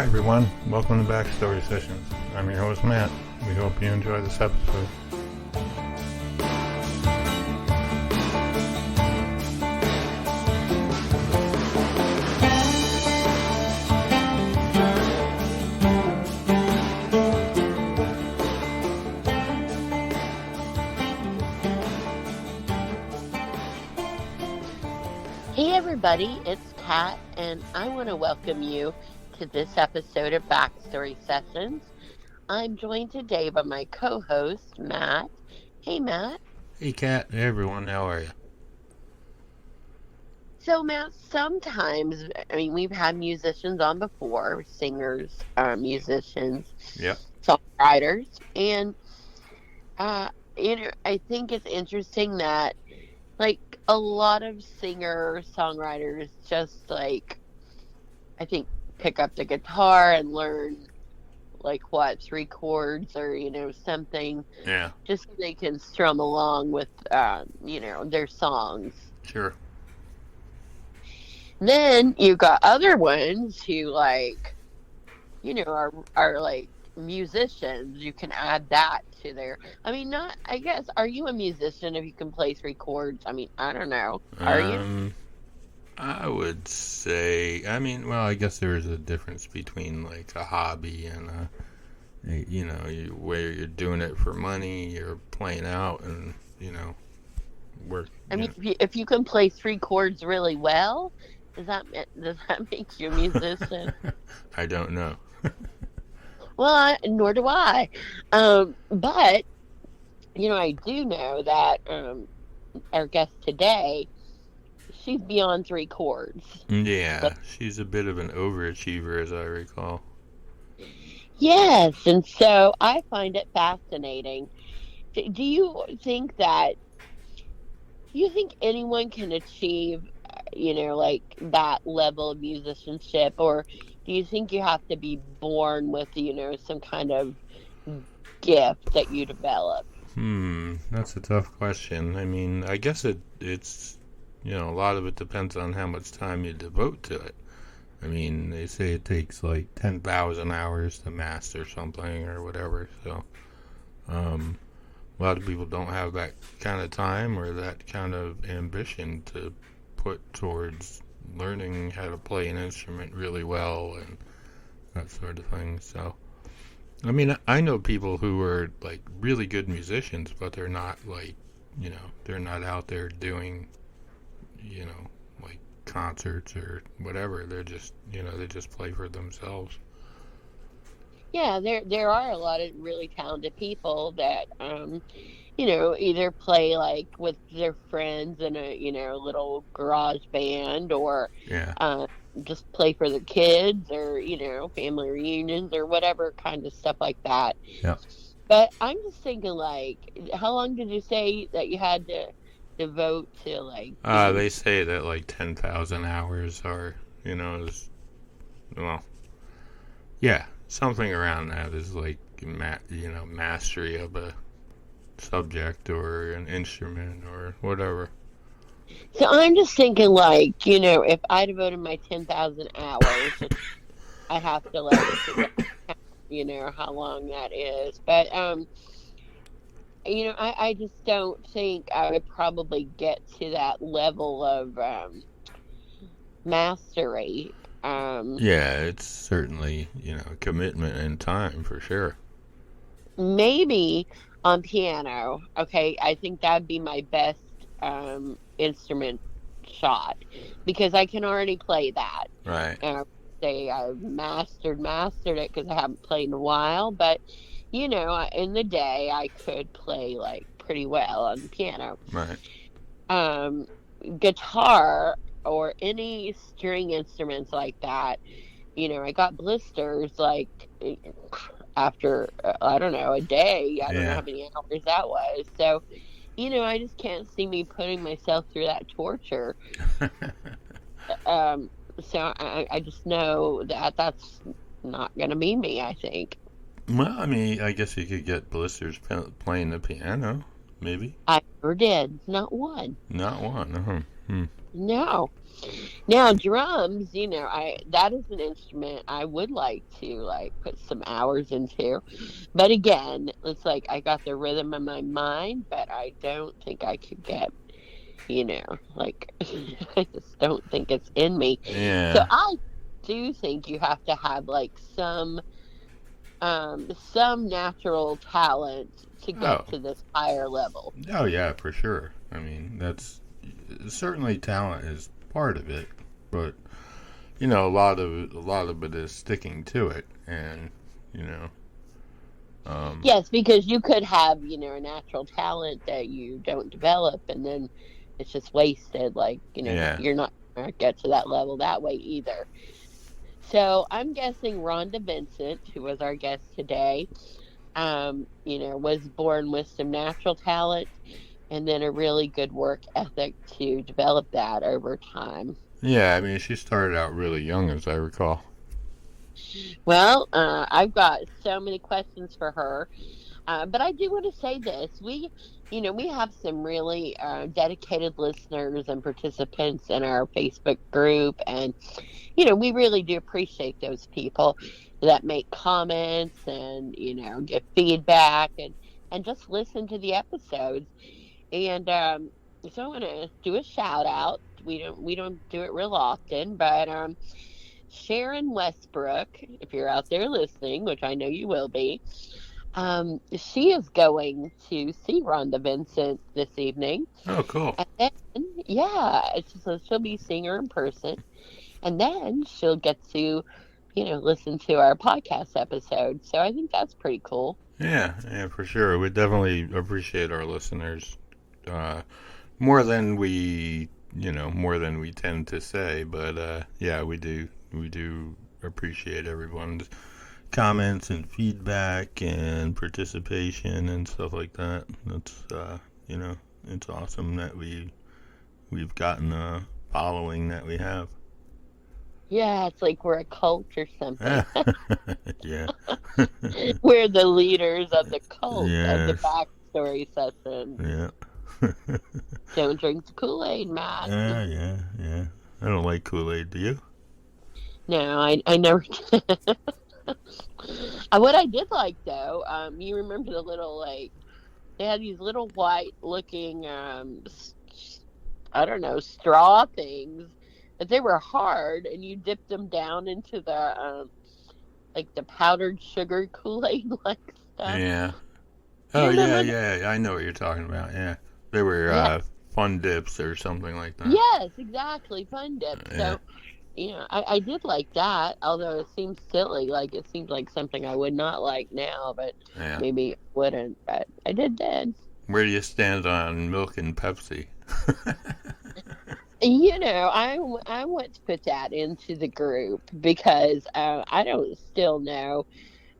everyone, welcome to Backstory Sessions. I'm your host Matt. We hope you enjoy this episode. Hey everybody, it's Kat, and I want to welcome you to this episode of Backstory Sessions. I'm joined today by my co-host, Matt. Hey, Matt. Hey, Kat. Hey, everyone. How are you? So, Matt, sometimes, we've had musicians on before, singers, musicians, Yep. songwriters, and, I think it's interesting that, a lot of singer-songwriters just, I think, pick up the guitar and learn 3 chords or something, just so they can strum along with their songs. Sure. Then you got other ones who are musicians. You can add that to their, are you a musician if you can play 3 chords? I don't know, are you? I would say, I guess there is a difference between a hobby and where you're doing it for money, you're playing out and, work. If you can play 3 chords really well, does that make you a musician? I don't know. Well, nor do I. But, I do know that our guest today, she's beyond 3 chords. Yeah, but she's a bit of an overachiever, as I recall. Yes, and so I find it fascinating. Do you think anyone can achieve, that level of musicianship, or do you think you have to be born with, some kind of gift that you develop? That's a tough question. I guess it's a lot of it depends on how much time you devote to it. They say it takes 10,000 hours to master something or whatever. So, a lot of people don't have that kind of time or that kind of ambition to put towards learning how to play an instrument really well and that sort of thing. So, I know people who are really good musicians, but they're not they're not out there doing concerts or whatever. They're just they just play for themselves. Yeah, there are a lot of really talented people that either play with their friends in a little garage band, or just play for their kids, or family reunions or whatever kind of stuff like that. Yeah. But I'm just thinking, how long did you say that you had to devote to they say that 10,000 hours are something around that is mastery of a subject or an instrument or whatever. So I'm just thinking if I devoted my 10,000 hours, I have to how long that is, but I just don't think I would probably get to that level of mastery. It's certainly, commitment and time for sure. Maybe on piano. Okay, I think that'd be my best instrument shot, because I can already play that. Right. And I would say I've mastered it because I haven't played in a while, but in the day, I could play pretty well on the piano. Right. Guitar or any string instruments like that, I got blisters after I don't know, a day. I don't know how many hours that was. So, I just can't see me putting myself through that torture. So I just know that that's not going to be me, I think. Well, I guess you could get blisters playing the piano, maybe. I never did. Not one. Not one. No. Now drums, that is an instrument I would like to like put some hours into. But again, it's like I got the rhythm in my mind, but I don't think I could get, like I just don't think it's in me. So Yeah. I do think you have to have like some natural talent to Oh. get to this higher level. Oh yeah, for sure. I mean, that's certainly talent is part of it, but a lot of it is sticking to it, and you know, um, Yes, because you could have, a natural talent that you don't develop and then it's just wasted. Like, yeah, you're not going to get to that level that way either. So I'm guessing Rhonda Vincent, who was our guest today, was born with some natural talent and then a really good work ethic to develop that over time. yeah. I mean, she started out really young, as I recall. Well, I've got so many questions for her. But I do want to say this: we have some really dedicated listeners and participants in our Facebook group, and we really do appreciate those people that make comments and give feedback and just listen to the episodes. And so I want to do a shout out. We don't do it real often, but Sharon Westbrook, if you're out there listening, which I know you will be. She is going to see Rhonda Vincent this evening. Oh, cool. And then, yeah, so she'll be seeing her in person. And then she'll get to, listen to our podcast episode. So I think that's pretty cool. Yeah, yeah, for sure. We definitely appreciate our listeners uh, more than we tend to say, but yeah, we do appreciate everyone's comments and feedback and participation and stuff like that. That's you know, it's awesome that we've gotten a following that we have. Yeah, it's like we're a cult or something. Yeah. We're the leaders of the cult of the Yes. backstory session. Yeah. Don't drink the Kool-Aid, Matt. Yeah, yeah, yeah. I don't like Kool-Aid, do you? No, I never. What I did like though, you remember the little like they had these little white looking I don't know, straw things, but they were hard and you dipped them down into the like the powdered sugar Kool-Aid like stuff. Yeah. Do you Oh yeah, remember that? yeah. I know what you're talking about. Yeah. They were Yeah. fun dips or something like that. Yes, exactly. Fun dip. Yeah. So I did like that, although it seems silly. Like it seems like something I would not like now, but Yeah. maybe wouldn't. But I did then. Where do you stand on milk and Pepsi? I want to put that into the group because I don't still know,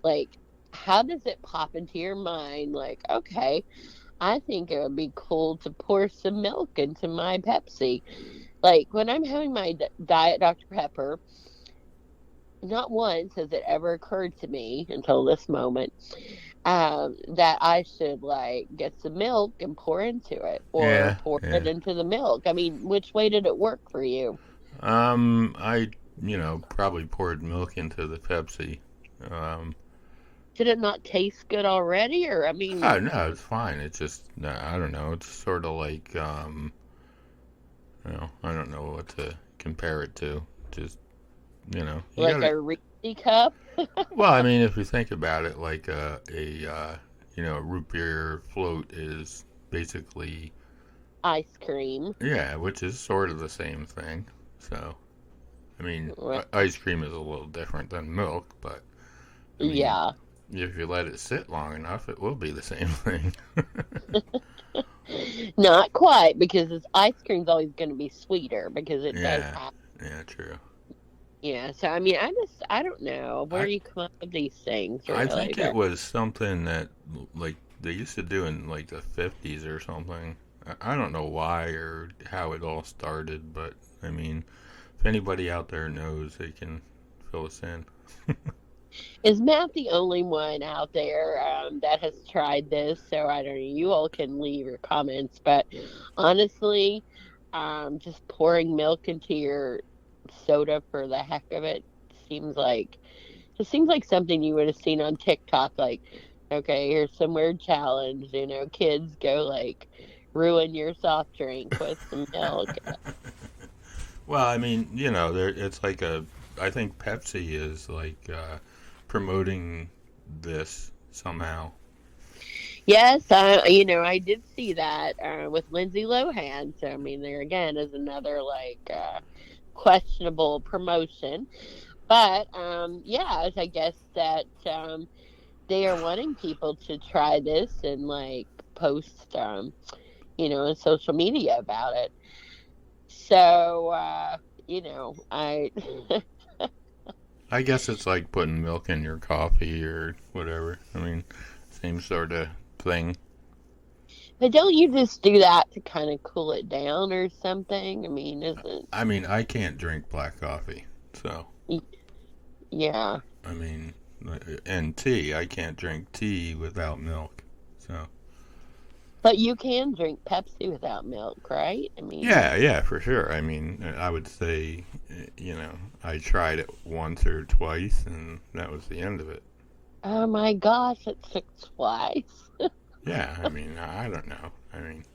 like, how does it pop into your mind? Like, okay, I think it would be cool to pour some milk into my Pepsi. Like, when I'm having my Diet Dr. Pepper, not once has it ever occurred to me until this moment that I should like get some milk and pour into it or Yeah, pour yeah. it into the milk. I mean, which way did it work for you? I probably poured milk into the Pepsi. Um, Did it not taste good already? Or, I mean, oh no, it's fine. It's just no, I don't know. It's sort of like I don't know what to compare it to. Just you like gotta. a Reese cup Well, I mean, if you think about it, like a root beer float is basically ice cream. yeah, which is sort of the same thing. So, I mean, Right. ice cream is a little different than milk, but I mean, Yeah. if you let it sit long enough, it will be the same thing. Not quite, because this ice cream's always going to be sweeter because it does Yeah, have. yeah, true. Yeah, so I mean, I don't know where I you come up with these things, I really, think it but was something that like they used to do in like the 50s or something. I don't know why or how it all started, but I mean, if anybody out there knows, they can fill us in. is Matt the only one out there that has tried this? So I don't know. You all can leave your comments, but honestly, just pouring milk into your soda for the heck of it seems like just seems like something you would have seen on TikTok. Like, okay, here's some weird challenge. Kids go like ruin your soft drink with some milk. Well, I mean, it's like I think Pepsi is like promoting this somehow. Yes, I did see that with Lindsay Lohan. So I mean, there again is another like questionable promotion. But yeah, I guess that they are wanting people to try this and like post, on social media about it. So, I I guess it's like putting milk in your coffee or whatever. I mean, same sort of thing. but don't you just do that to kind of cool it down or something? I mean, isn't I mean, I can't drink black coffee, so yeah. I mean, and tea. I can't drink tea without milk. So But you can drink Pepsi without milk, right? I mean, yeah, yeah, for sure. I mean, I would say, I tried it once or twice, and that was the end of it. oh my gosh, it took twice. Yeah, I mean, I don't know. I mean,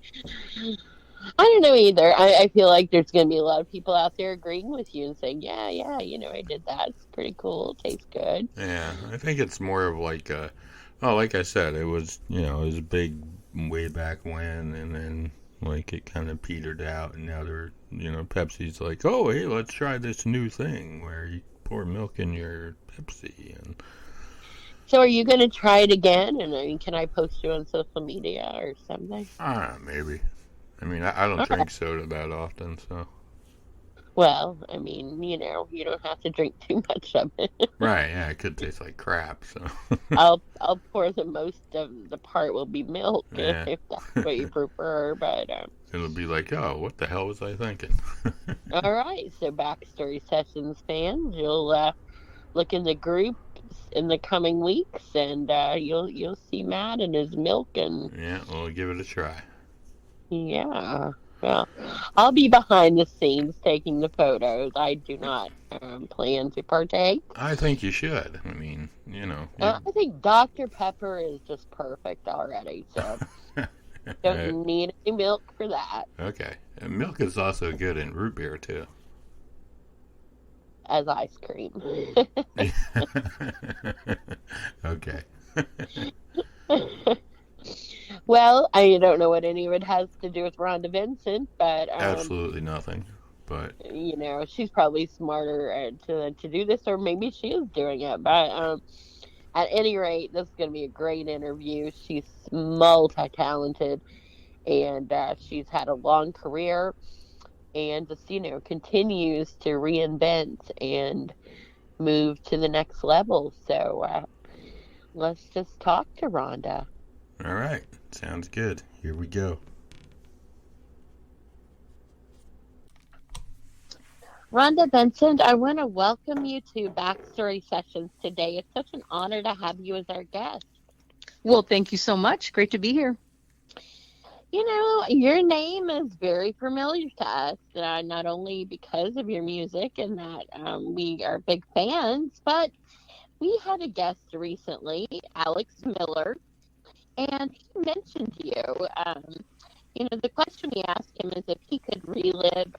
I don't know either. I feel like there's going to be a lot of people out there agreeing with you and saying, yeah, yeah, I did that. It's pretty cool. It tastes good. yeah, I think it's more of like well, like I said, it was big way back when, and then like it kind of petered out, and now Pepsi's like, oh, hey, let's try this new thing where you pour milk in your Pepsi, and So are you going to try it again? And I mean, can I post you on social media or something? maybe. I mean, I don't drink soda that often, so. Well, I mean, you don't have to drink too much of it. Right, yeah, it could taste like crap, so. I'll pour the most of the part will be milk Yeah. if that's what you prefer. But It'll be like, oh, what the hell was I thinking? all right, so Backstory Sessions fans, you'll look in the groups in the coming weeks, and you'll see Matt and his milk, and Yeah, we'll give it a try. yeah. Well, I'll be behind the scenes taking the photos. I do not plan to partake. I think you should. I mean, I think Dr. Pepper is just perfect already, so don't need any milk for that. Okay. And milk is also good in root beer, too. As ice cream. Okay. Well, I don't know what any of it has to do with Rhonda Vincent, but Absolutely nothing. But she's probably smarter to do this, or maybe she is doing it. But at any rate, this is going to be a great interview. She's multi-talented, and she's had a long career, and just continues to reinvent and move to the next level. So let's just talk to Rhonda. all right. Sounds good. Here we go. Rhonda Vincent, I want to welcome you to Backstory Sessions today. It's such an honor to have you as our guest. Well, thank you so much. Great to be here. Your name is very familiar to us, not only because of your music and that we are big fans, but we had a guest recently, Alex Miller, and he mentioned you. The question we asked him is if he could relive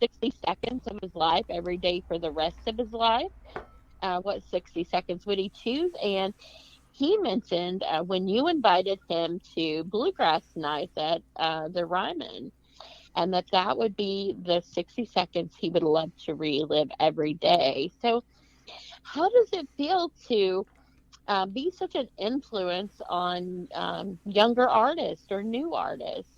60 seconds of his life every day for the rest of his life, what 60 seconds would he choose? And he mentioned when you invited him to Bluegrass nights at the Ryman, and that would be the 60 seconds he would love to relive every day. So how does it feel to be such an influence on younger artists or new artists?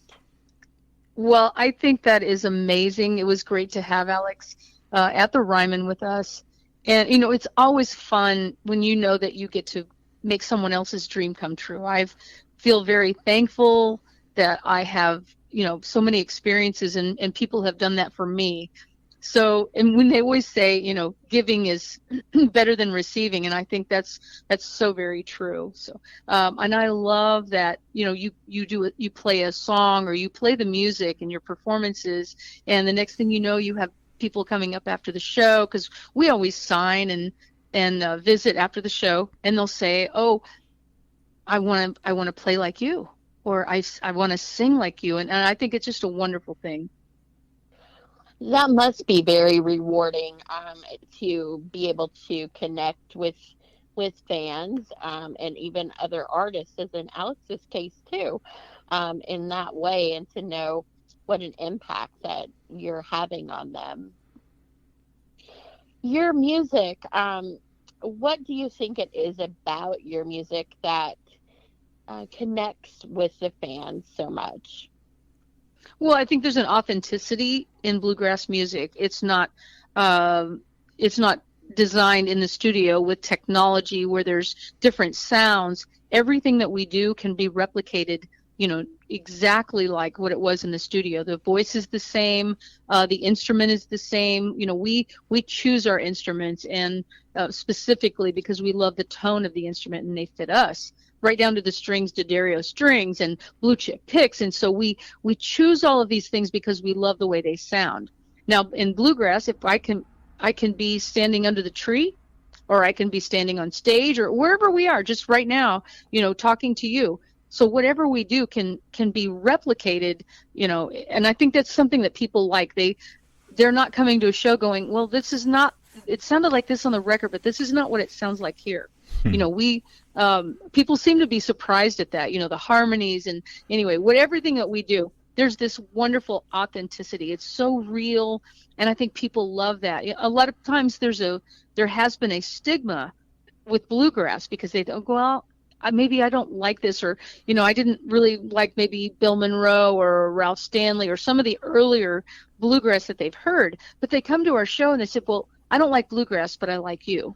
Well, I think that is amazing. It was great to have Alex at the Ryman with us. And, it's always fun when you know that you get to make someone else's dream come true. I feel very thankful that I have, so many experiences and people have done that for me. So, and when they always say, giving is better than receiving, and I think that's so very true. So, and I love that, you play a song or you play the music and your performances, and the next thing you know, you have people coming up after the show, because we always sign and visit after the show, and they'll say, "Oh, I want to play like you," or I want to sing like you, and I think it's just a wonderful thing. That must be very rewarding, to be able to connect with fans, and even other artists, as in Alex's case too, in that way, and to know what an impact that you're having on them. Your music, what do you think it is about your music that connects with the fans so much? Well, I think there's an authenticity in bluegrass music. It's not designed in the studio with technology where there's different sounds. Everything that we do can be replicated, exactly like what it was in the studio. The voice is the same, the instrument is the same. We choose our instruments, and specifically because we love the tone of the instrument and they fit us, right down to the strings, D'Addario strings and blue chip picks. And so we choose all of these things because we love the way they sound. Now in bluegrass, if I can be standing under the tree, or I can be standing on stage, or wherever we are just right now, talking to you. So whatever we do can be replicated, and I think that's something that people like. They're not coming to a show going, well, this is not, it sounded like this on the record, but this is not what it sounds like here. People seem to be surprised at that, the harmonies, and anyway, everything that we do, there's this wonderful authenticity. It's so real, and I think people love that. A lot of times there has been a stigma with bluegrass because they don't go out. Maybe I don't like this, or I didn't really like maybe Bill Monroe or Ralph Stanley or some of the earlier bluegrass that they've heard, but they come to our show and they say, well, I don't like bluegrass, but I like you.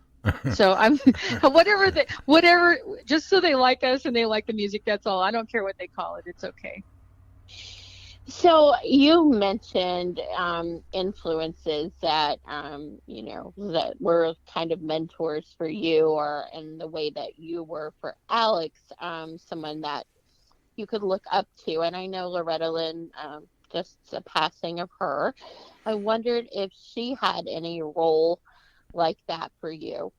So I'm whatever, just so they like us and they like the music. That's all. I don't care what they call it. It's okay. So you mentioned influences that that were kind of mentors for you, or in the way that you were for Alex, someone that you could look up to. And I know Loretta Lynn, just the passing of her, I wondered if she had any role like that for you.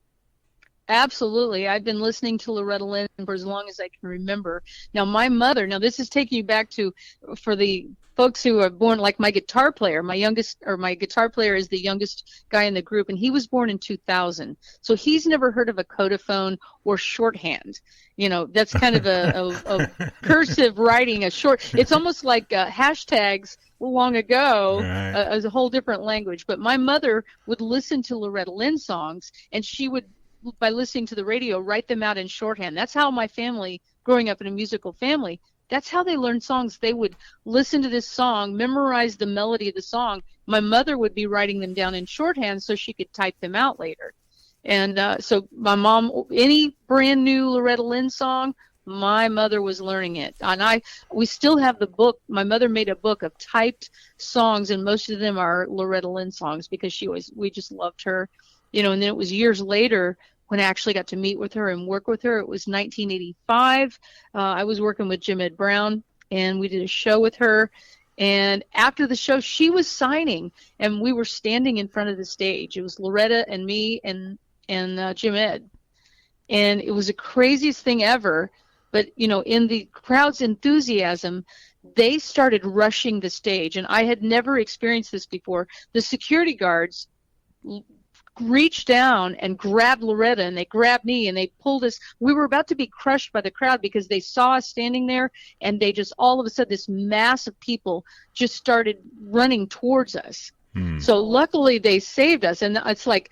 Absolutely. I've been listening to Loretta Lynn for as long as I can remember. Now, my mother, this is taking you back to, for the folks who are born, like my guitar player, my guitar player is the youngest guy in the group, and he was born in 2000. So he's never heard of a codophone or shorthand. That's kind of a cursive writing, it's almost like hashtags long ago, right. As a whole different language. But my mother would listen to Loretta Lynn songs, and she would, by listening to the radio, write them out in shorthand. That's how my family, growing up in a musical family, that's how they learned songs. They would listen to this song, memorize the melody of the song. My mother would be writing them down in shorthand so she could type them out later. And so my mom, any brand new Loretta Lynn song, my mother was learning it. And we still have the book. My mother made a book of typed songs, and most of them are Loretta Lynn songs because we just loved her. And then it was years later when I actually got to meet with her and work with her. It was 1985. I was working with Jim Ed Brown, and we did a show with her. And after the show, she was signing, and we were standing in front of the stage. It was Loretta and me and Jim Ed. And it was the craziest thing ever. But, in the crowd's enthusiasm, they started rushing the stage. And I had never experienced this before. The security guards reached down and grabbed Loretta, and they grabbed me, and they pulled us. We were about to be crushed by the crowd because they saw us standing there, and they just, all of a sudden, this mass of people just started running towards us. So luckily they saved us. And it's like,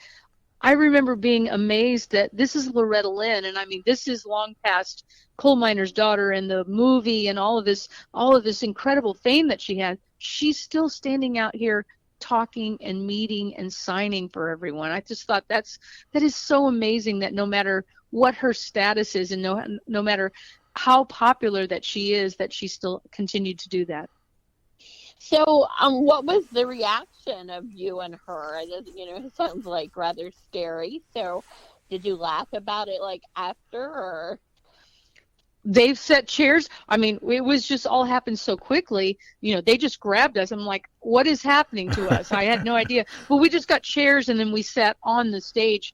I remember being amazed that this is Loretta Lynn, and I mean, this is long past Coal Miner's Daughter and the movie and all of this incredible fame that she had. She's still standing out here talking and meeting and signing for everyone. I just thought that is so amazing, that no matter what her status is, and no matter how popular that she is, that she still continued to do that. So, what was the reaction of you and her? It sounds like rather scary. So, did you laugh about it like after, or? They've set chairs. I mean, it was just all happened so quickly. They just grabbed us. I'm like, what is happening to us? I had no idea. But we just got chairs, and then we sat on the stage.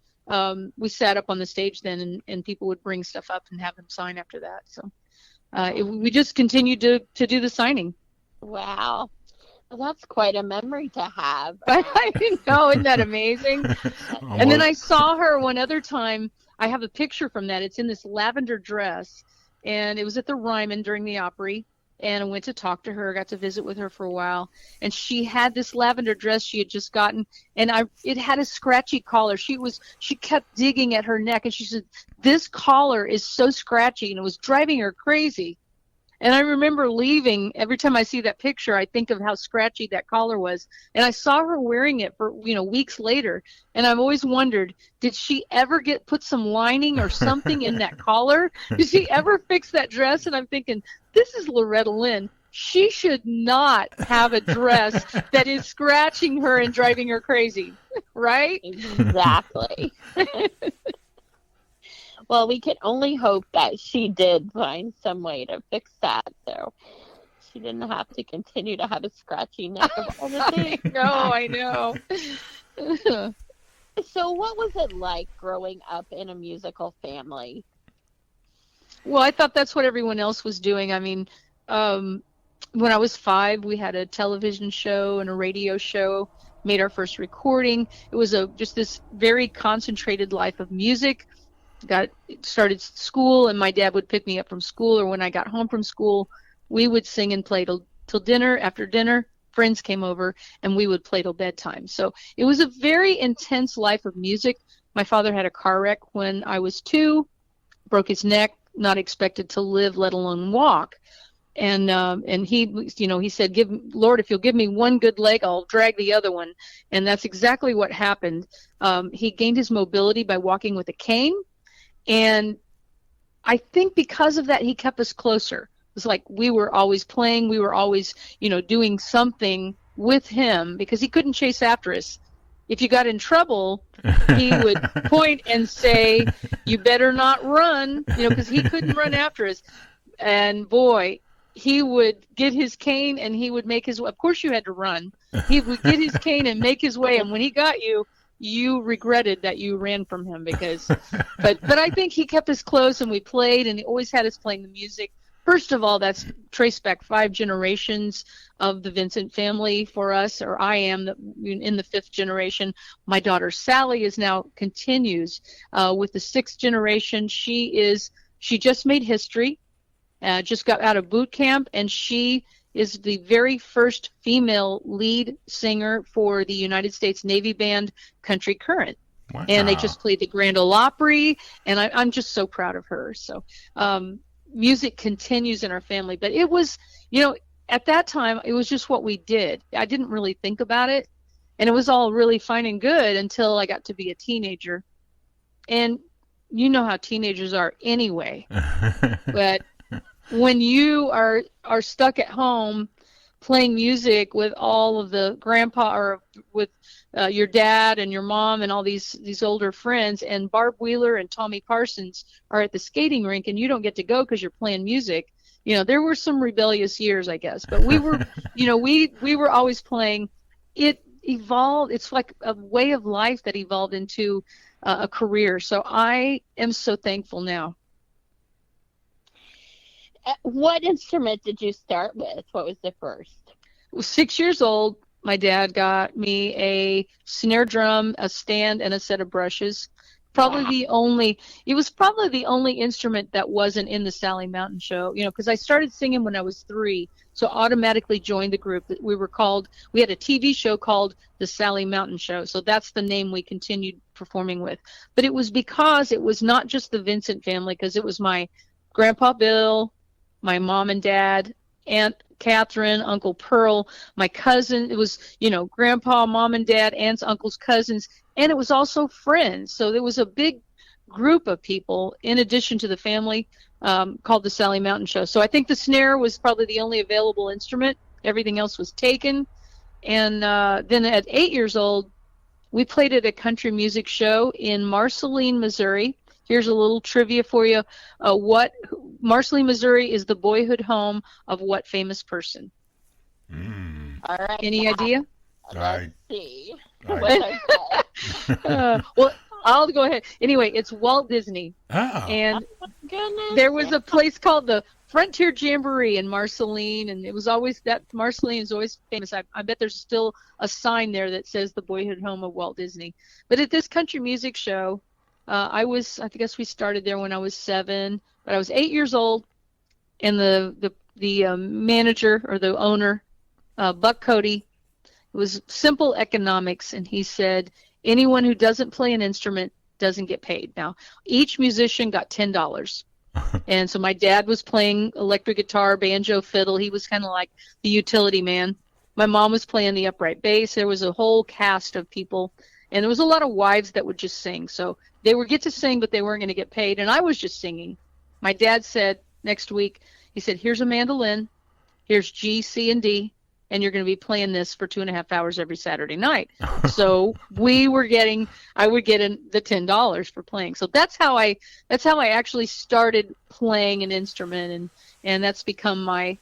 We sat up on the stage then, and people would bring stuff up and have them sign after that. So we just continued to do the signing. Wow. Well, that's quite a memory to have. I know, isn't that amazing? And then I saw her one other time. I have a picture from that. It's in this lavender dress. And it was at the Ryman during the Opry, and I went to talk to her, got to visit with her for a while, and she had this lavender dress she had just gotten, and it had a scratchy collar. She kept digging at her neck, and she said, "This collar is so scratchy," and it was driving her crazy. And I remember leaving. Every time I see that picture, I think of how scratchy that collar was. And I saw her wearing it for, weeks later. And I've always wondered, did she ever put some lining or something in that collar? Did she ever fix that dress? And I'm thinking, this is Loretta Lynn. She should not have a dress that is scratching her and driving her crazy, right? Exactly. Well, we can only hope that she did find some way to fix that, so she didn't have to continue to have a scratchy neck of all the things. I know. So what was it like growing up in a musical family? Well, I thought that's what everyone else was doing. I mean, when I was 5, we had a television show and a radio show, made our first recording. It was just this very concentrated life of music. Started school, and my dad would pick me up from school, or when I got home from school, we would sing and play till dinner. After dinner, friends came over, and we would play till bedtime. So it was a very intense life of music. My father had a car wreck when I was 2, broke his neck, not expected to live, let alone walk. And he said, Lord, if you'll give me one good leg, I'll drag the other one. And that's exactly what happened. He gained his mobility by walking with a cane. And I think because of that, he kept us closer. It was like we were always playing. We were always, doing something with him because he couldn't chase after us. If you got in trouble, he would point and say, "You better not run," because he couldn't run after us. And boy, he would get his cane and he would make his way. Of course, you had to run. He would get his cane and make his way. And when he got you, you regretted that you ran from him because, but I think he kept us close, and we played, and he always had us playing the music. First of all, that's traced back 5 generations of the Vincent family for us, or I am in the 5th generation. My daughter Sally continues with the 6th generation. She just made history, just got out of boot camp, and she is the very first female lead singer for the United States Navy Band Country Current. Wow. And they just played the Grand Ole Opry, and I'm just so proud of her. So music continues in our family. But it was, at that time, it was just what we did. I didn't really think about it, and it was all really fine and good until I got to be a teenager. And you know how teenagers are anyway. But when you are stuck at home playing music with all of the grandpa or with your dad and your mom and all these older friends, and Barb Wheeler and Tommy Parsons are at the skating rink and you don't get to go because you're playing music, there were some rebellious years, I guess, but we were, we were always playing. It evolved. It's like a way of life that evolved into a career. So I am so thankful now. What instrument did you start with? What was the first? I was 6 years old. My dad got me a snare drum, a stand, and a set of brushes. It was probably the only instrument that wasn't in the Sally Mountain Show, because I started singing when I was 3, so automatically joined the group. We had a TV show called the Sally Mountain Show, so that's the name we continued performing with. But it was because it was not just the Vincent family, because it was my Grandpa Bill, my mom and dad, Aunt Catherine, Uncle Pearl, my cousin. It was, Grandpa, Mom and Dad, aunts, uncles, cousins, and it was also friends. So there was a big group of people in addition to the family called the Sally Mountain Show. So I think the snare was probably the only available instrument, Everything else was taken. And then at 8 years old, we played at a country music show in Marceline, Missouri. Here's a little trivia for you. Marceline, Missouri is the boyhood home of what famous person? All right. Any idea? Let's see. Well, I'll go ahead. Anyway, it's Walt Disney. Oh. And Goodness. there was a place called the Frontier Jamboree in Marceline, and it was always that Marceline is always famous. I bet there's still a sign there that says the boyhood home of Walt Disney. But at this country music show, I guess we started there when I was 7, but I was 8 years old, and the manager or the owner, Buck Cody, it was simple economics, and he said anyone who doesn't play an instrument doesn't get paid. Now, each musician got $10. And so my dad was playing electric guitar, banjo, fiddle. He was kind of like the utility man. My mom was playing the upright bass. There was a whole cast of people, and there was a lot of wives that would just sing. So they would get to sing, but they weren't going to get paid, and I was just singing. My dad said next week, he said, here's a mandolin, here's G, C, and D, and you're going to be playing this for 2.5 hours every Saturday night. So I would get the $10 for playing. So that's how I actually started playing an instrument, and that's become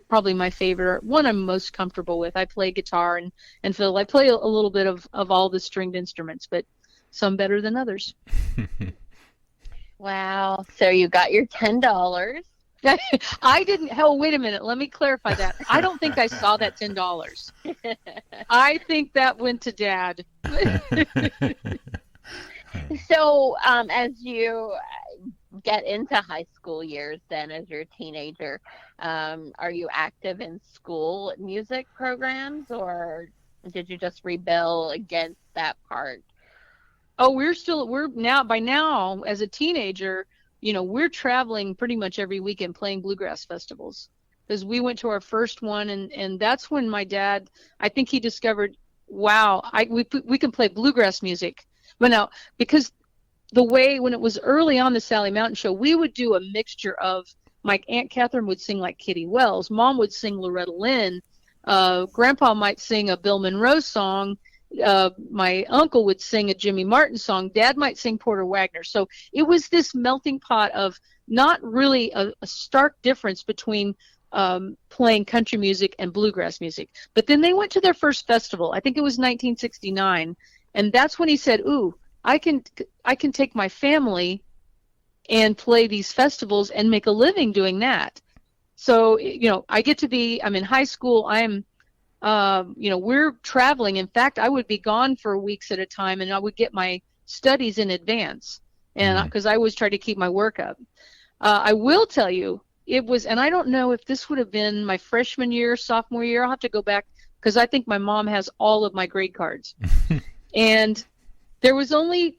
probably my favorite, one I'm most comfortable with. I play guitar and fiddle. I play a little bit of all the stringed instruments, but some better than others. Wow. So you got your $10. I didn't. Hell, wait a minute. Let me clarify that. I don't think I saw that $10. I think that went to Dad. So, as you get into high school years, then as you're a teenager, are you active in school music programs, or did you just rebel against that part? Oh, by now as a teenager, we're traveling pretty much every weekend playing bluegrass festivals, because we went to our first one, and that's when my dad, I think he discovered, wow, we can play bluegrass music. But now, because when it was early on the Sally Mountain Show, we would do a mixture of, my Aunt Catherine would sing like Kitty Wells, Mom would sing Loretta Lynn, Grandpa might sing a Bill Monroe song, my uncle would sing a Jimmy Martin song, Dad might sing Porter Wagner. So it was this melting pot of not really a stark difference between playing country music and bluegrass music. But then they went to their first festival. I think it was 1969, and that's when he said, ooh, I can take my family and play these festivals and make a living doing that. So, I'm in high school, we're traveling. In fact, I would be gone for weeks at a time, and I would get my studies in advance, and because I always try to keep my work up. I will tell you, it was, and I don't know if this would have been my freshman year, sophomore year. I'll have to go back, because I think my mom has all of my grade cards. And there was 3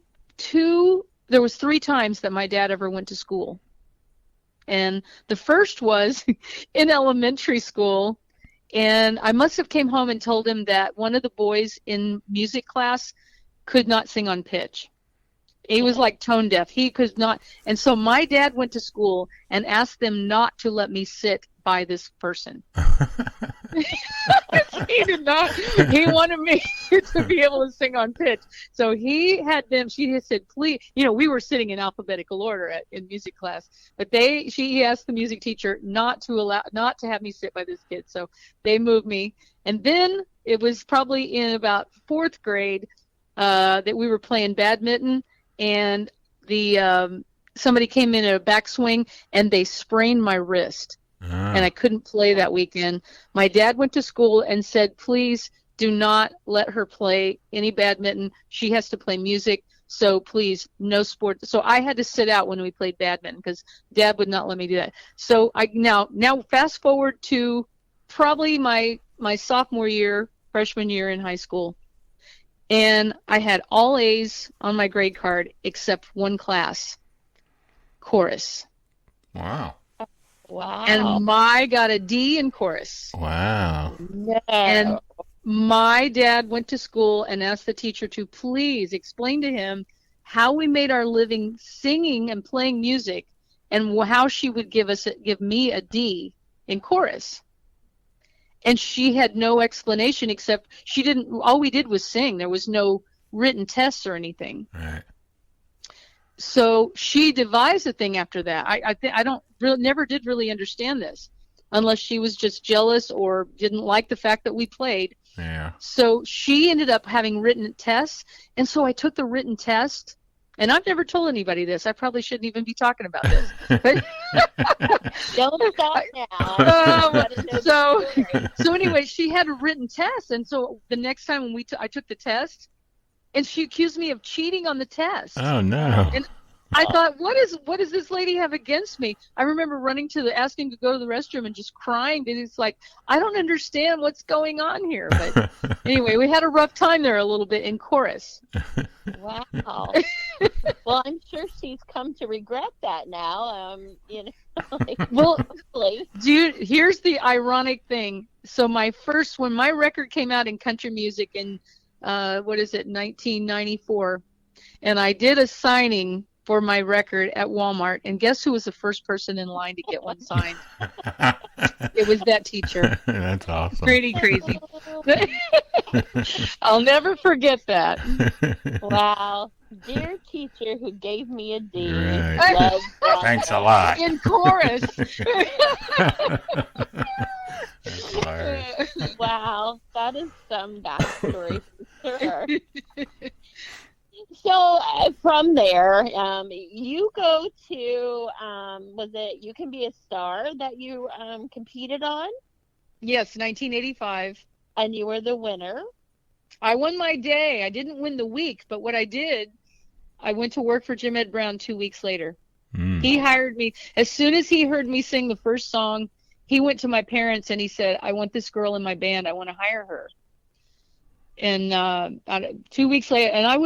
times that my dad ever went to school. And the first was in elementary school. And I must have came home and told him that one of the boys in music class could not sing on pitch. He was like tone deaf. He could not. And so my dad went to school and asked them not to let me sit by this person. He did not. He wanted me to be able to sing on pitch. So she had said, please, we were sitting in alphabetical order in music class, but she asked the music teacher not to have me sit by this kid. So they moved me. And then it was probably in about 4th grade that we were playing badminton, and somebody came in at a backswing and they sprained my wrist. And I couldn't play that weekend. My dad went to school and said, please do not let her play any badminton. She has to play music. So please, no sport. So I had to sit out when we played badminton because Dad would not let me do that. So I now fast forward to probably my sophomore year, freshman year in high school. And I had all A's on my grade card except one class, chorus. Wow. Wow. And I got a D in chorus. Wow. No. And my dad went to school and asked the teacher to please explain to him how we made our living singing and playing music, and how she would give me a D in chorus. And she had no explanation except all we did was sing. There was no written tests or anything. Right. So she devised a thing after that. Never did really understand this, unless she was just jealous or didn't like the fact that we played. Yeah. So she ended up having written tests, and so I took the written test. And I've never told anybody this. I probably shouldn't even be talking about this. But Don't stop now. So anyway, she had a written test, and so the next time when I took the test, and she accused me of cheating on the test. Oh no! And I thought, what does this lady have against me? I remember running asking to go to the restroom and just crying. And it's like, I don't understand what's going on here. But anyway, we had a rough time there a little bit in chorus. Wow. Well, I'm sure she's come to regret that now. Well, dude, here's the ironic thing. So when my record came out in country music in 1994, and I did a signing for my record at Walmart, and guess who was the first person in line to get one signed? It was that teacher. That's awesome. Pretty crazy. I'll never forget that. Wow. Dear teacher who gave me a D. Right. Thanks a lot. In chorus. That's hilarious. Wow. That is some backstory for sure. So from there, you go to, was it You Can Be a Star that you competed on? Yes, 1985. And you were the winner. I won my day. I didn't win the week, but what I did, I went to work for Jim Ed Brown 2 weeks later. He hired me. As soon as he heard me sing the first song, he went to my parents and he said, I want this girl in my band. I want to hire her. And 2 weeks later, and I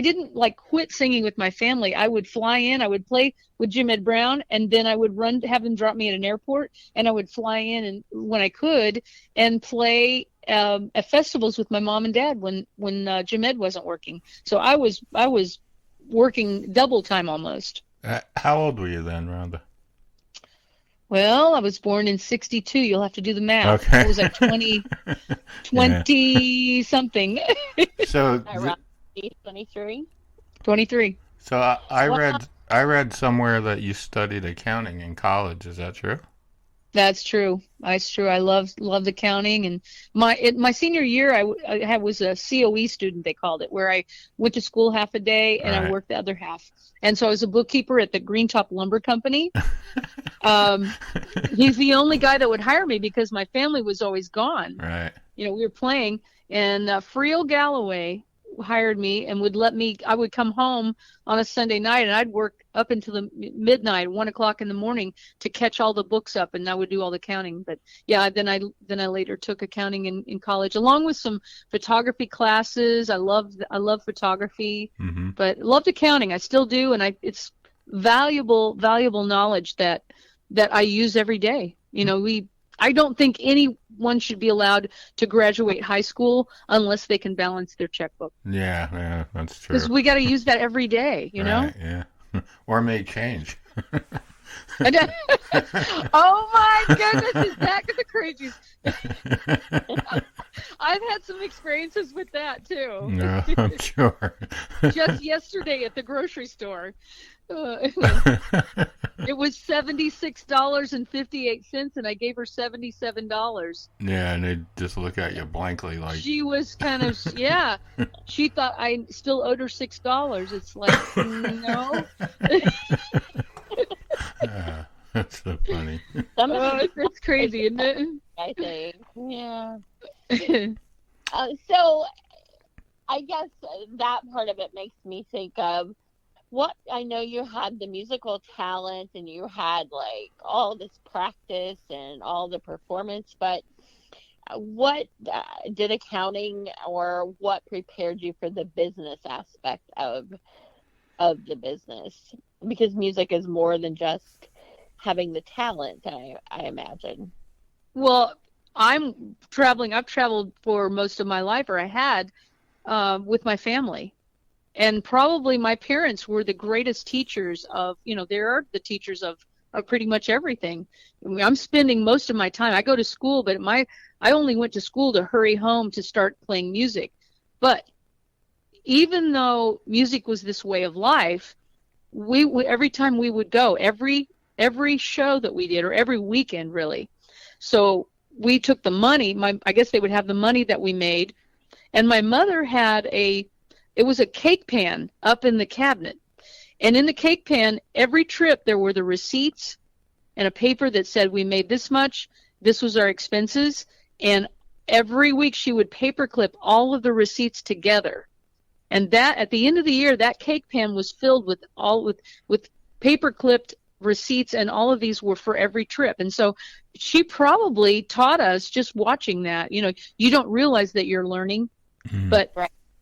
didn't quit singing with my family. I would fly in, I would play with Jim Ed Brown, and then I would have him drop me at an airport, and I would fly in and when I could and play at festivals with my mom and dad when Jim Ed wasn't working. So I was working double time almost. How old were you then, Rhonda? Well, I was born in 1962. You'll have to do the math. Okay. I was like 20 something. So 23. 23. So I read somewhere that you studied accounting in college. Is that true? That's true. That's true. I loved accounting, and my senior year I was a COE student, they called it, where I went to school half a day and I worked the other half. And so I was a bookkeeper at the Green Top Lumber Company. He's the only guy that would hire me because my family was always gone. Right. We were playing, and Friel Galloway hired me and I would come home on a Sunday night and I'd work up until the midnight, 1 o'clock in the morning to catch all the books up, and I would do all the counting. But yeah, then I later took accounting in college, along with some photography classes. I love photography, but loved accounting. I still do, and it's valuable knowledge that I use every day. I don't think anyone should be allowed to graduate high school unless they can balance their checkbook. Yeah, that's true. Because we got to use that every day, know? Yeah. Or may change. Oh my goodness, is that the craziest? I've had some experiences with that too. No, I'm sure. Just yesterday at the grocery store. It was $76.58, and I gave her $77. Yeah, and they just look at you blankly like. She was kind of, yeah. She thought I still owed her $6. It's like, no. That's so funny. It's crazy, isn't it? I think, yeah. So, I guess that part of it makes me think of I know you had the musical talent and you had all this practice and all the performance, but what did accounting or what prepared you for the business aspect of the business? Because music is more than just having the talent, I imagine. Well, I've traveled for most of my life, or I had, with my family. And probably my parents were the greatest teachers of, they are the teachers of pretty much everything. I'm spending most of my time. I go to school, but I only went to school to hurry home to start playing music. But even though music was this way of life, we every time we would go, every show that we did, or every weekend really. So we took the money. I guess they would have the money that we made, and my mother had it was a cake pan up in the cabinet, and in the cake pan, every trip there were the receipts and a paper that said we made this much. This was our expenses, and every week she would paperclip all of the receipts together. And that at the end of the year, that cake pan was filled with paper clipped receipts, and all of these were for every trip. And so she probably taught us just watching that. You know, you don't realize that you're learning, but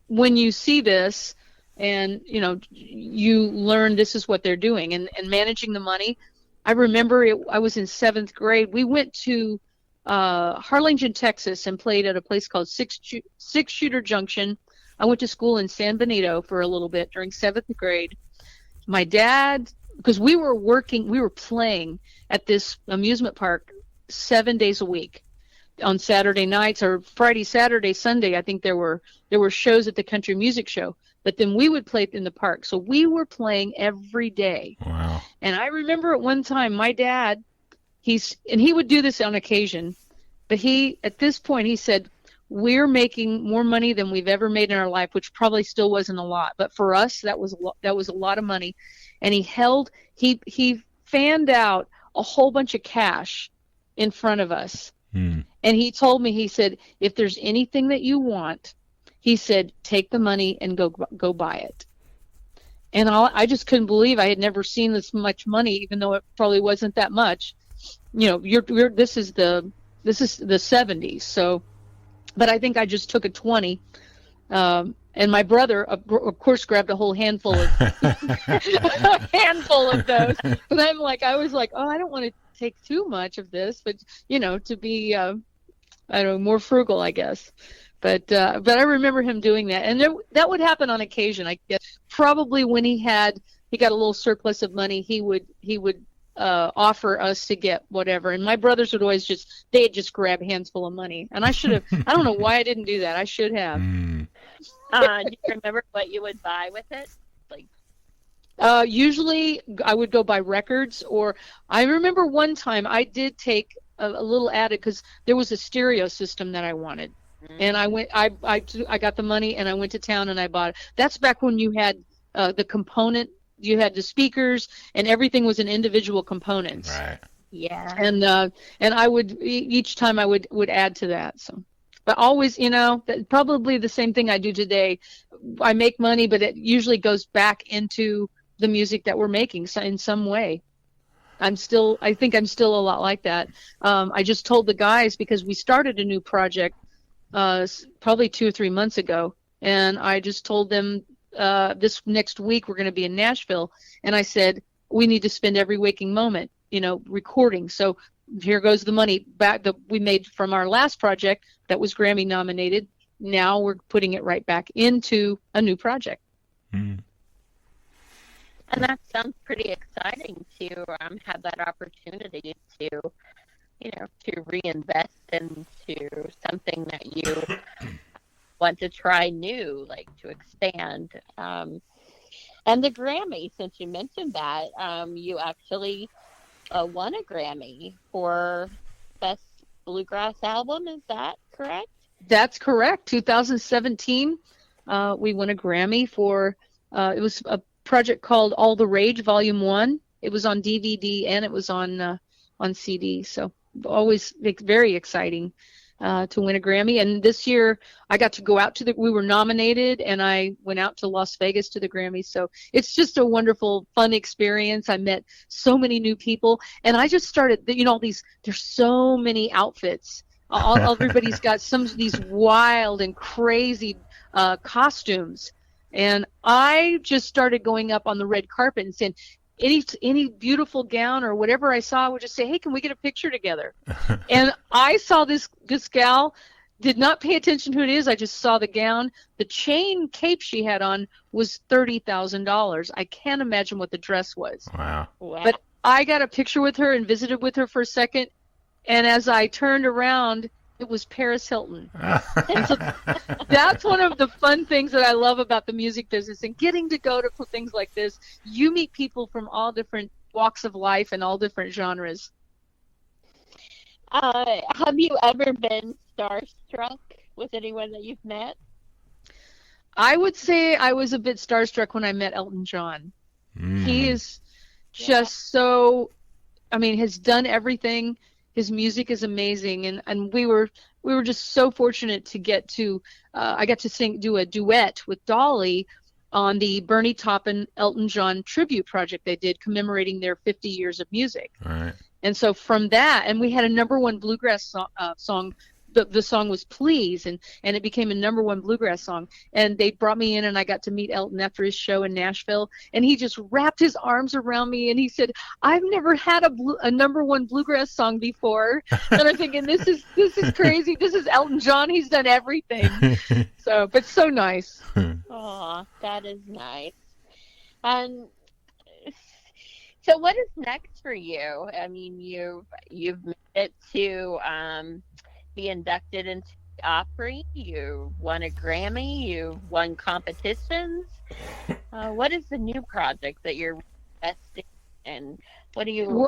when you see this, and you know, you learn this is what they're doing, and managing the money. I remember I was in 7th grade. We went to Harlingen, Texas, and played at a place called Six Shooter Junction. I went to school in San Benito for a little bit during 7th grade. My dad, because we were playing at this amusement park 7 days a week on Saturday nights, or Friday, Saturday, Sunday. I think there were shows at the country music show, but then we would play in the park. So we were playing every day. Wow. And I remember at one time my dad, he would do this on occasion, but at this point he said, we're making more money than we've ever made in our life, which probably still wasn't a lot, but for us that was a lot of money. And he fanned out a whole bunch of cash in front of us. And he told me, he said, if there's anything that you want, he said, take the money and go buy it. And I just couldn't believe I had never seen this much money, even though it probably wasn't that much. You know, this is the 70s, so. But I think I just took a 20, and my brother, of course, grabbed a whole handful of those. But I was like, oh, I don't want to take too much of this, but you know, to be, I don't know, more frugal, I guess. But I remember him doing that, and that would happen on occasion. I guess probably when he got a little surplus of money, he would offer us to get whatever, and my brothers would always they'd just grab a handful of money, and I should have. I don't know why I didn't do that. I should have. Do you remember what you would buy with it? Usually I would go buy records, or I remember one time I did take a little added because there was a stereo system that I wanted, and I got the money and I went to town and I bought it. That's back when you had the component. You had the speakers, and everything was in individual components. Right. Yeah. And I would each time I would add to that. So, but always, you know, probably the same thing I do today. I make money, but it usually goes back into the music that we're making in some way. I think I'm still a lot like that. I just told the guys, because we started a new project probably 2 or 3 months ago, and I just told them, this next week we're going to be in Nashville, and I said we need to spend every waking moment, you know, recording. So here goes the money back that we made from our last project that was Grammy nominated. Now we're putting it right back into a new project. And that sounds pretty exciting to have that opportunity to, you know, to reinvest into something that you want to try new, like to expand. And the Grammy, since you mentioned that, you actually won a Grammy for Best Bluegrass Album. Is that correct? That's correct. 2017, we won a Grammy for, it was a project called All the Rage Volume 1. It was on DVD and it was on CD. So always very exciting to win a Grammy. And this year I got to go out we were nominated, and I went out to Las Vegas to the Grammys. So it's just a wonderful, fun experience. I met so many new people, and I just started, you know, there's so many outfits. Everybody's got some of these wild and crazy costumes. And I just started going up on the red carpet and saying, any beautiful gown or whatever I saw, I would just say, hey, can we get a picture together? And I saw this gal, did not pay attention to who it is. I just saw the gown. The chain cape she had on was $30,000. I can't imagine what the dress was. Wow. But I got a picture with her and visited with her for a second, and as I turned around, it was Paris Hilton. And so that's one of the fun things that I love about the music business and getting to go to things like this. You meet people from all different walks of life and all different genres. Have you ever been starstruck with anyone that you've met? I would say I was a bit starstruck when I met Elton John. He is just so, I mean, has done everything. His music is amazing, and we were just so fortunate to get to. I got to do a duet with Dolly on the Bernie Taupin Elton John tribute project they did, commemorating their 50 years of music. Right. And so from that, and we had a #1 bluegrass song. The song was Please, and it became a #1 bluegrass song. And they brought me in, and I got to meet Elton after his show in Nashville. And he just wrapped his arms around me, and he said, "I've never had a #1 bluegrass song before." And I'm thinking, this is crazy. This is Elton John. He's done everything. But so nice. Oh, that is nice. And so, what is next for you? I mean, you've made it to be inducted into the Opry. You won a Grammy. You won competitions. What is the new project that you're investing in? What do you?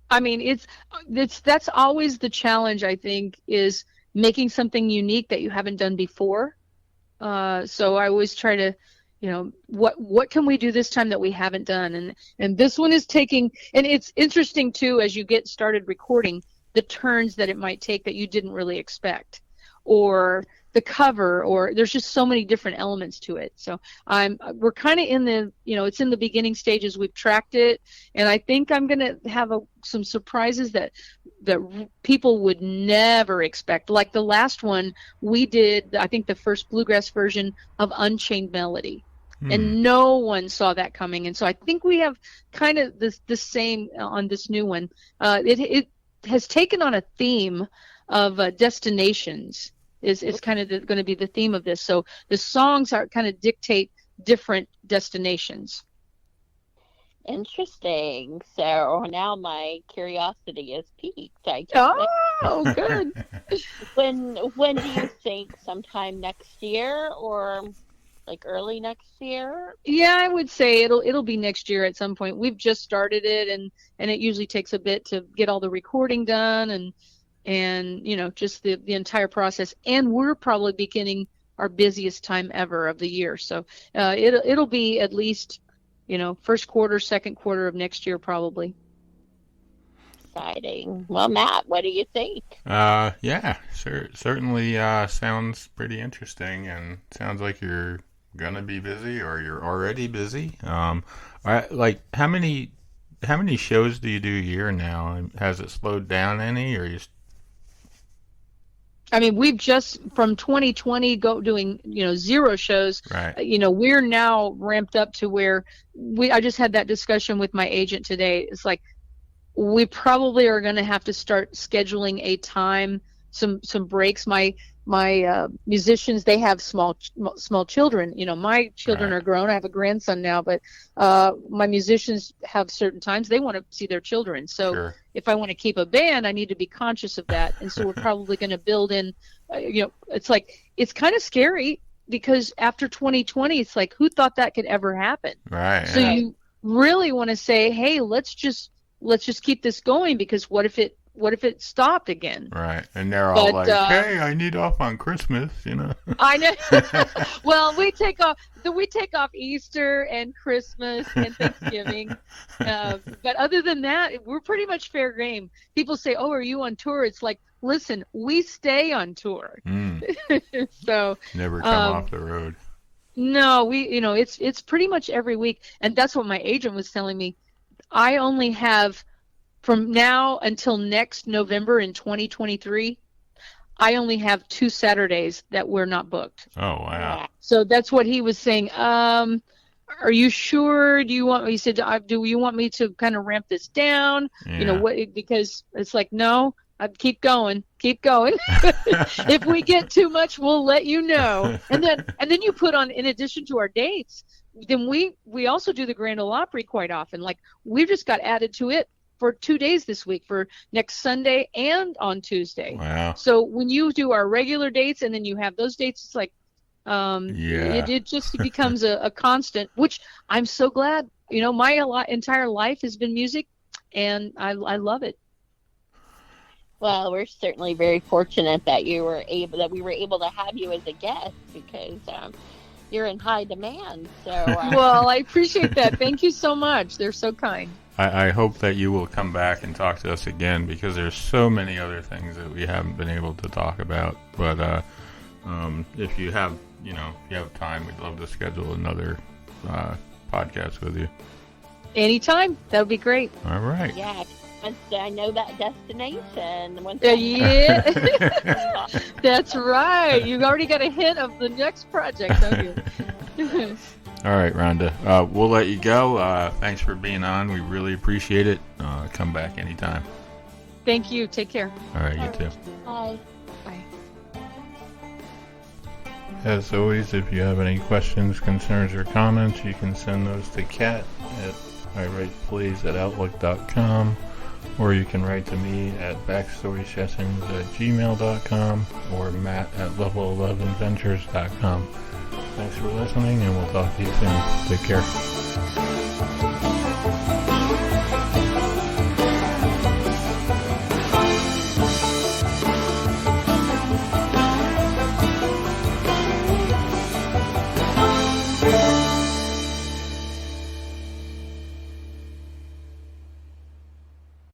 I mean, that's always the challenge. I think is making something unique that you haven't done before. So I always try to, what can we do this time that we haven't done? And this one is taking, and it's interesting too as you get started recording, the turns that it might take that you didn't really expect, or the cover, or there's just so many different elements to it. So we're kind of in the, it's in the beginning stages. We've tracked it, and I think I'm going to have some surprises that people would never expect. Like the last one we did, I think the first bluegrass version of Unchained Melody. And no one saw that coming. And so I think we have kind of the same on this new one. It has taken on a theme of destinations is kind of going to be the theme of this. So the songs are kind of dictate different destinations. Interesting. So now my curiosity is piqued. Oh, good. When do you think? Sometime next year, or like early next year? Yeah, I would say it'll be next year at some point. We've just started it, and it usually takes a bit to get all the recording done and just the entire process. And we're probably beginning our busiest time ever of the year. So it'll be at least first quarter, second quarter of next year probably. Exciting. Well, Matt, what do you think? Yeah, sure. Certainly sounds pretty interesting, and sounds like you're gonna be busy or you're already busy. Like how many shows do you do a year now? Has it slowed down any, or you? I mean, we've just from 2020 doing 0 shows. Right. We're now ramped up to where I just had that discussion with my agent today. It's like we probably are going to have to start scheduling a time, some breaks. My musicians, they have small children. My children are grown. I have a grandson now, but my musicians have certain times they want to see their children. So if I want to keep a band, I need to be conscious of that. And so we're probably going to build in, it's kind of scary because after 2020, it's like, who thought that could ever happen? Right. So you really want to say, hey, let's just keep this going, because what if it stopped again? Right. And they're all like, hey, I need off on Christmas, I know. Well, we take off Easter and Christmas and Thanksgiving. But other than that, we're pretty much fair game. People say, oh, are you on tour? It's like, listen, we stay on tour. So never come off the road. No, it's pretty much every week. And that's what my agent was telling me. I only have, from now until next November in 2023, I only have 2 Saturdays that we're not booked. Oh, wow. So that's what he was saying. Are you sure? He said, do you want me to kind of ramp this down? Yeah. Because it's like, no, I'd keep going. If we get too much, we'll let you know. And then you put on, in addition to our dates, then we also do the Grand Ole Opry quite often. Like we just got added to it for 2 days this week, for next Sunday and on Tuesday. Wow. So when you do our regular dates and then you have those dates, it's like Yeah. it just becomes a constant, which I'm so glad. You know, my entire life has been music, and I love it. Well, we're certainly very fortunate that we were able to have you as a guest, because you're in high demand. So Well, I appreciate that. Thank you so much. They're so kind. I hope that you will come back and talk to us again, because there's so many other things that we haven't been able to talk about. But if you have time, we'd love to schedule another podcast with you. Anytime. That would be great. All right. yeah, once I know that destination. Yeah, that's right. You already got a hint of the next project, don't you? All right, Rhonda. We'll let you go. Thanks for being on. We really appreciate it. Come back anytime. Thank you. Take care. All right, you too. Bye. Bye. As always, if you have any questions, concerns, or comments, you can send those to Kat at iWritePlays@outlook.com, or you can write to me at backstorysessions@gmail.com, or matt@level11ventures.com. Thanks for listening, and we'll talk to you soon. Take care.